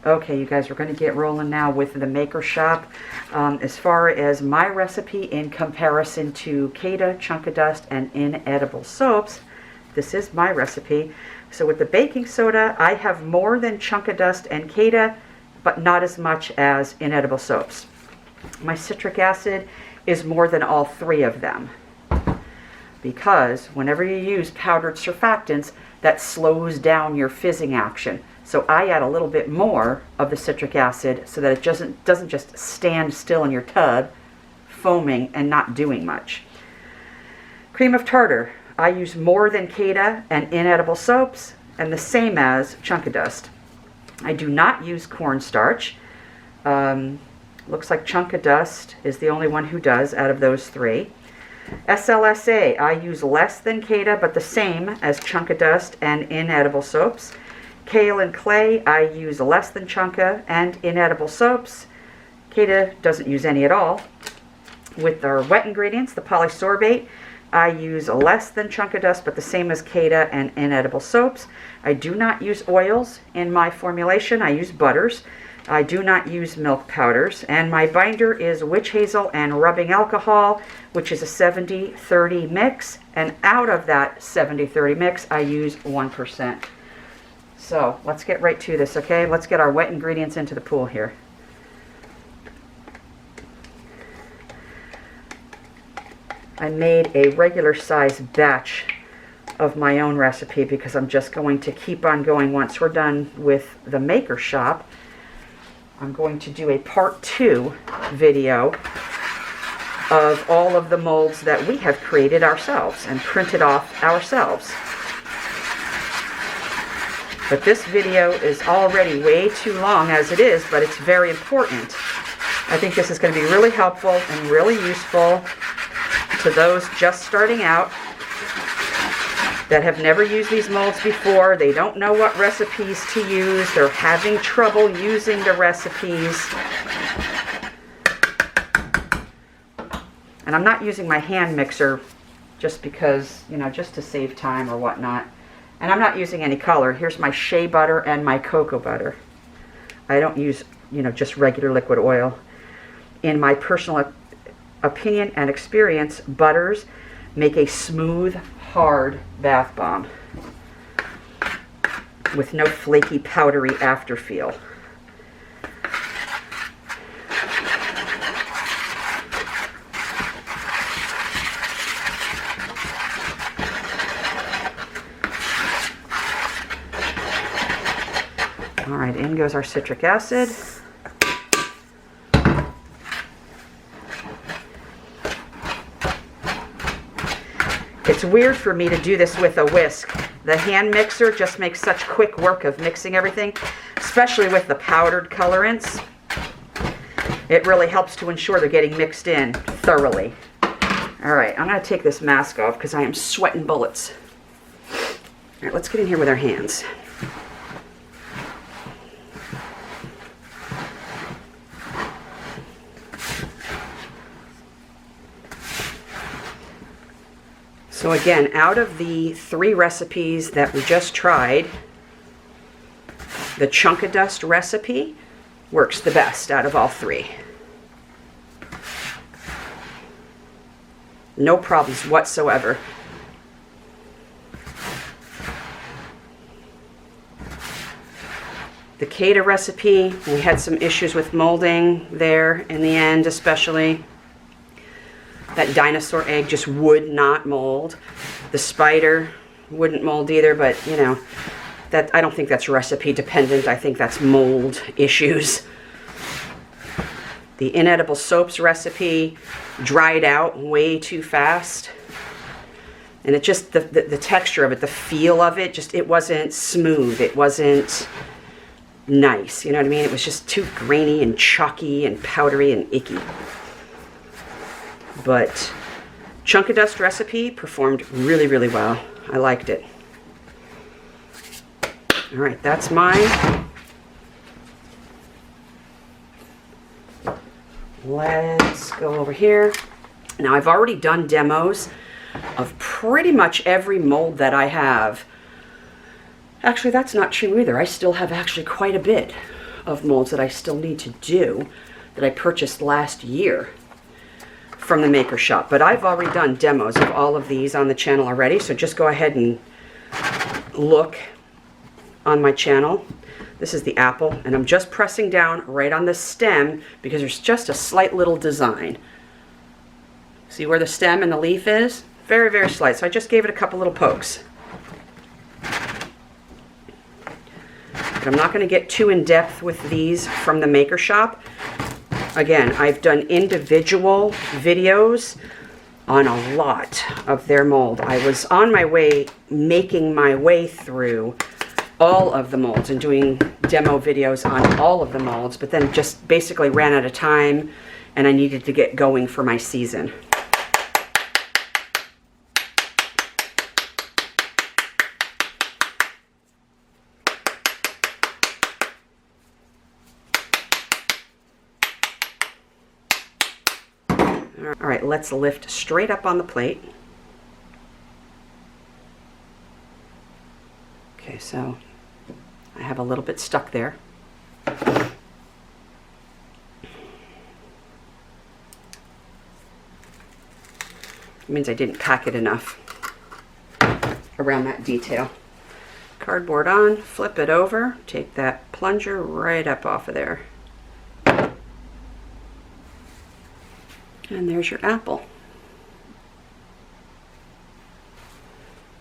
Okay, you guys, we're going to get rolling now with the Maker Shop. As far as my recipe in comparison to Kata, Chunk of Dust, and Inedible Soaps, this is my recipe. So with the baking soda, I have more than Chunk of Dust and Kata, but not as much as Inedible Soaps. My citric acid is more than all three of them, because whenever you use powdered surfactants, that slows down your fizzing action. So I add a little bit more of the citric acid so that it doesn't just stand still in your tub, foaming and not doing much. Cream of tartar, I use more than Kata and Inedible Soaps, and the same as Chunk of Dust. I do not use cornstarch. Looks like Chunk of Dust is the only one who does out of those three. SLSA, I use less than Kata, but the same as Chunk of Dust and Inedible Soaps. Kale and clay, I use less than Chunka and Inedible Soaps. Kata doesn't use any at all. With our wet ingredients, the polysorbate, I use less than Chunk of Dust, but the same as Kata and Inedible Soaps. I do not use oils in my formulation. I use butters. I do not use milk powders. And my binder is witch hazel and rubbing alcohol, which is a 70-30 mix. And out of that 70-30 mix, I use 1%. So let's get right to this, okay? Let's get our wet ingredients into the pool here. I made a regular size batch of my own recipe because I'm just going to keep on going. Once we're done with the Maker Shop, I'm going to do a part 2 video of all of the molds that we have created ourselves and printed off ourselves. But this video is already way too long as it is, but it's very important. I think this is going to be really helpful and really useful to those just starting out that have never used these molds before. They don't know what recipes to use. They're having trouble using the recipes. And I'm not using my hand mixer just because, you know, just to save time or whatnot. And I'm not using any color. Here's my shea butter and my cocoa butter. I don't use, you know, just regular liquid oil. In my personal opinion and experience, butters make a smooth, hard bath bomb with no flaky, powdery afterfeel. All right, in goes our citric acid. It's weird for me to do this with a whisk. The hand mixer just makes such quick work of mixing everything, especially with the powdered colorants. It really helps to ensure they're getting mixed in thoroughly. All right, I'm going to take this mask off because I am sweating bullets. All right, let's get in here with our hands. So again, out of the 3 recipes that we just tried, the Chunk of Dust recipe works the best out of all 3. No problems whatsoever. The Kata recipe, we had some issues with molding there in the end, especially. That dinosaur egg just would not mold. The spider wouldn't mold either, but you know, that I don't think that's recipe dependent. I think that's mold issues. The Inedible Soaps recipe dried out way too fast. And it just, the texture of it, the feel of it, just, it wasn't smooth. It wasn't nice, you know what I mean? It was just too grainy and chalky and powdery and icky. But Chunk of Dust recipe performed really, really well. I liked it. All right, that's mine. Let's go over here. Now, I've already done demos of pretty much every mold that I have. Actually, that's not true either. I still have actually quite a bit of molds that I still need to do that I purchased last year from the Maker Shop. But I've already done demos of all of these on the channel already, so just go ahead and look on my channel. This is the apple, and I'm just pressing down right on the stem because there's just a slight little design. See where the stem and the leaf is? Very, very slight. So I just gave it a couple little pokes. But I'm not going to get too in depth with these from the Maker Shop. Again, I've done individual videos on a lot of their mold. I was on my way, making my way through all of the molds and doing demo videos on all of the molds, but then just basically ran out of time and I needed to get going for my season. All right, let's lift straight up on the plate. Okay, so I have a little bit stuck there. It means I didn't pack it enough around that detail. Cardboard on, flip it over, take that plunger right up off of there. And there's your apple.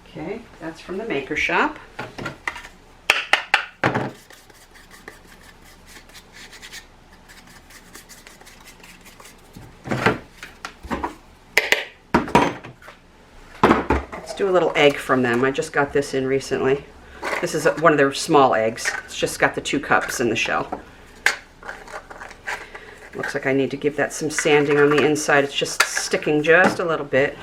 Okay, that's from the Maker Shop. Let's do a little egg from them. I just got this in recently. This is one of their small eggs. It's just got the 2 cups in the shell. Looks like I need to give that some sanding on the inside. It's just sticking just a little bit.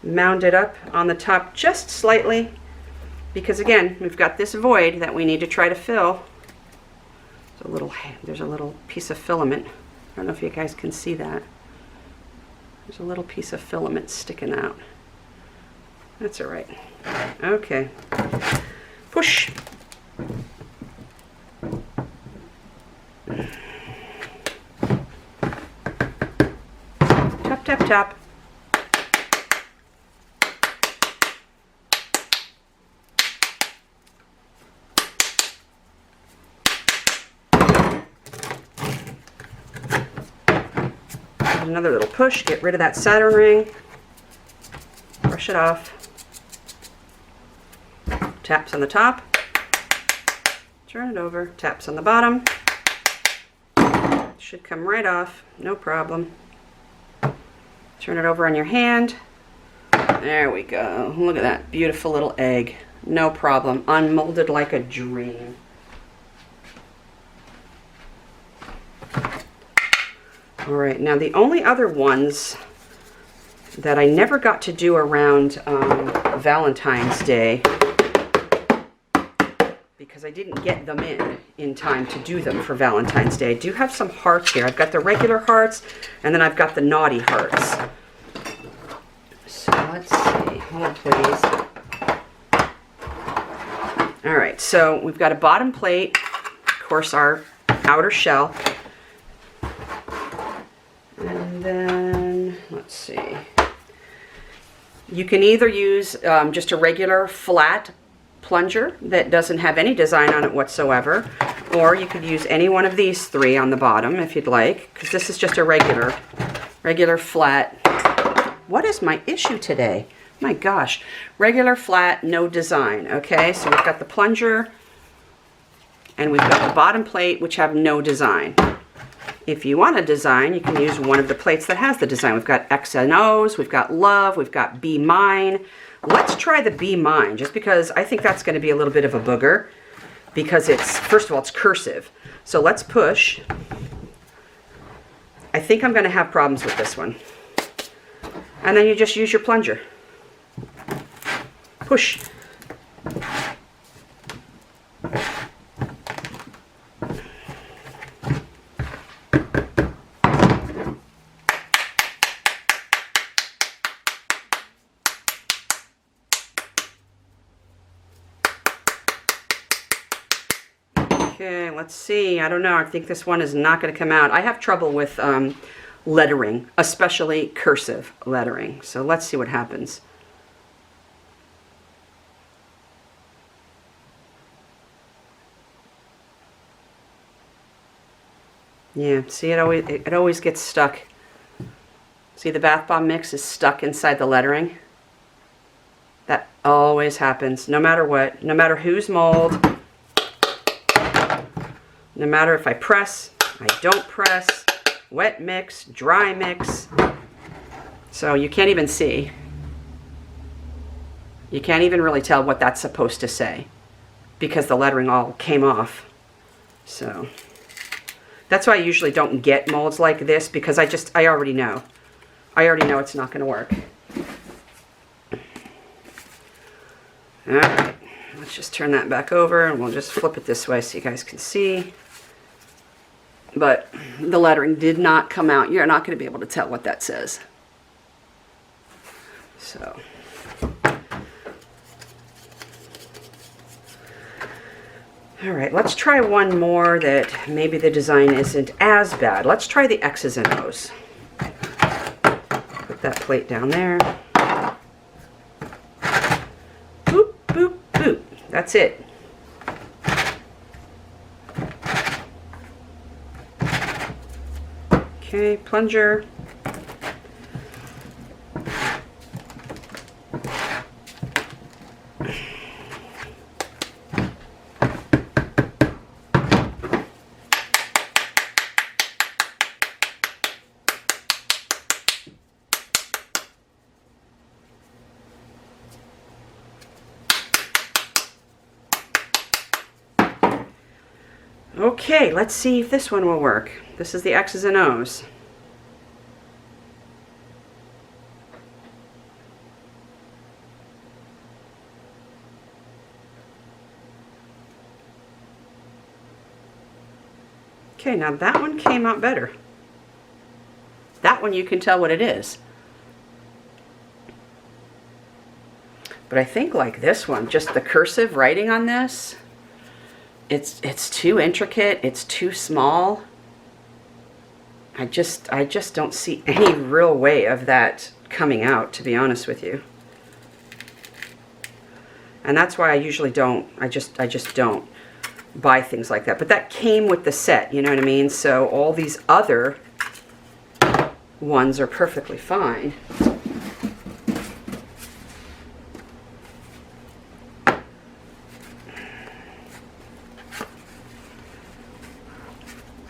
Mound it up on the top just slightly because again, we've got this void that we need to try to fill. There's a little piece of filament. I don't know if you guys can see that. There's a little piece of filament sticking out. That's all right. Okay. Push. Tap, tap, tap. Another little push, get rid of that Saturn ring, brush it off, taps on the top, turn it over, taps on the bottom, should come right off, no problem. Turn it over on your hand, there we go, look at that beautiful little egg, no problem, unmolded like a dream. All right, now the only other ones that I never got to do around Valentine's Day, because I didn't get them in time to do them for Valentine's Day. I do have some hearts here. I've got the regular hearts, and then I've got the naughty hearts. So let's see, hold please. All right, so we've got a bottom plate, of course our outer shell. And then, let's see, you can either use just a regular flat plunger that doesn't have any design on it whatsoever, or you could use any one of these 3 on the bottom if you'd like, because this is just a regular flat. What is my issue today? My gosh, regular flat, no design. Okay, so we've got the plunger and we've got the bottom plate, which have no design. If you want a design, you can use one of the plates that has the design. We've got X and O's, we've got love, we've got Be Mine. Let's try the Be Mine, just because I think that's going to be a little bit of a booger, because it's, first of all, it's cursive. So let's push. I think I'm going to have problems with this one. And then you just use your plunger. Push. Okay, let's see. I don't know. I think this one is not going to come out. I have trouble with lettering, especially cursive lettering. So let's see what happens. Yeah, see, it always gets stuck. See, the bath bomb mix is stuck inside the lettering. That always happens, no matter what, no matter whose mold, no matter if I press, I don't press, wet mix, dry mix. So you can't even see. You can't even really tell what that's supposed to say because the lettering all came off. So that's why I usually don't get molds like this, because I already know. I already know it's not going to work. All right, let's just turn that back over and we'll just flip it this way so you guys can see. But the lettering did not come out. You're not going to be able to tell what that says. So. All right, let's try one more that maybe the design isn't as bad. Let's try the X's and O's. Put that plate down there. Boop, boop, boop. That's it. Okay, plunger. Okay, let's see if this one will work. This is the X's and O's. Okay, now that one came out better. That one you can tell what it is. But I think like this one, just the cursive writing on this, it's too intricate, it's too small. I just don't see any real way of that coming out, to be honest with you. And that's why I usually don't, I just don't buy things like that. But that came with the set, you know what I mean? So all these other ones are perfectly fine.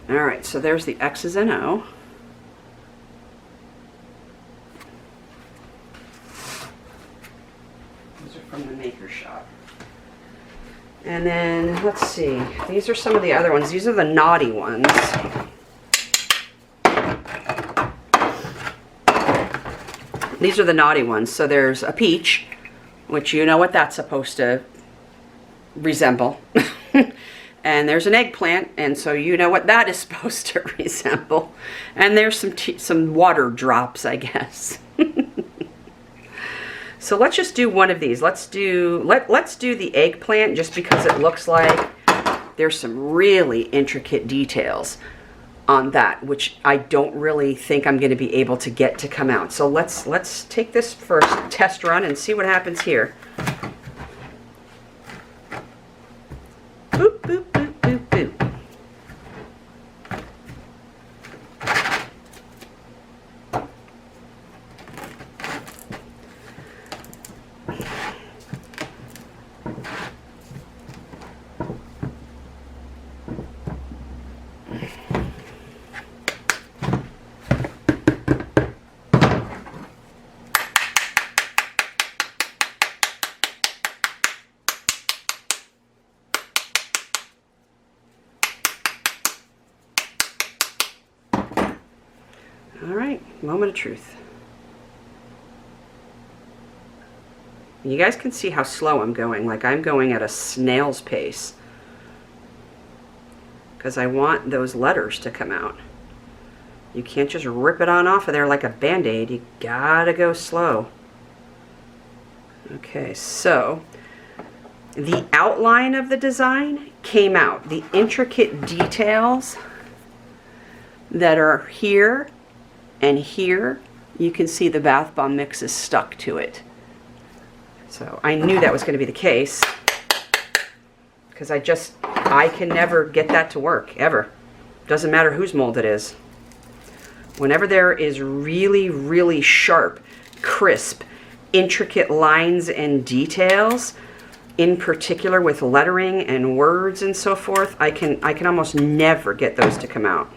All right, so there's the X's and O. Those are from the Maker Shop. And then, let's see, these are some of the other ones. These are the naughty ones. These are the naughty ones. So there's a peach, which you know what that's supposed to resemble. And there's an eggplant, and so you know what that is supposed to resemble. And there's some water drops, I guess. So let's just do one of these. Let's do the eggplant, just because it looks like there's some really intricate details on that, which I don't really think I'm going to be able to get to come out. So let's take this first test run and see what happens here. Boop, boop, boop, boop, boop. All right, moment of truth. You guys can see how slow I'm going. Like, I'm going at a snail's pace, because I want those letters to come out. You can't just rip it on off of there like a Band-Aid. You gotta go slow. Okay, so The outline of the design came out. The intricate details that are here and here, you can see the bath bomb mix is stuck to it. So I knew that was going to be the case, because I can never get that to work, ever. Doesn't matter whose mold it is. Whenever there is really, really sharp, crisp, intricate lines and details, in particular with lettering and words and so forth, I can almost never get those to come out.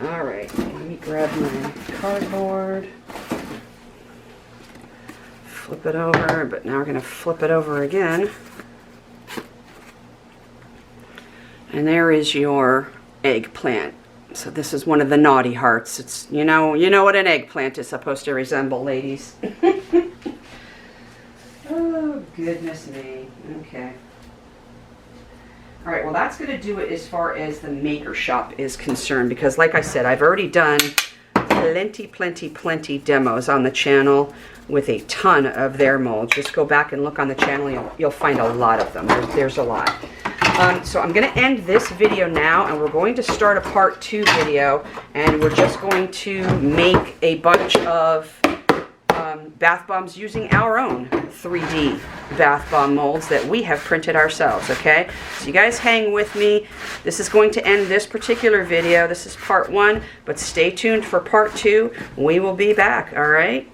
All right, let me grab my cardboard, flip it over, but now we're going to flip it over again. And there is your eggplant. So this is one of the naughty hearts. It's, you know what an eggplant is supposed to resemble, ladies. Oh, goodness me. Okay. All right, well, that's going to do it as far as the Maker Shop is concerned, because like I said, I've already done plenty demos on the channel with a ton of their molds. Just go back and look on the channel. You'll find a lot of them. There's a lot. So I'm going to end this video now, and we're going to start a part 2 video, and we're just going to make a bunch of bath bombs using our own 3D bath bomb molds that we have printed ourselves, okay? So you guys hang with me. This is going to end this particular video. This is part 1, but stay tuned for part 2. We will be back, all right?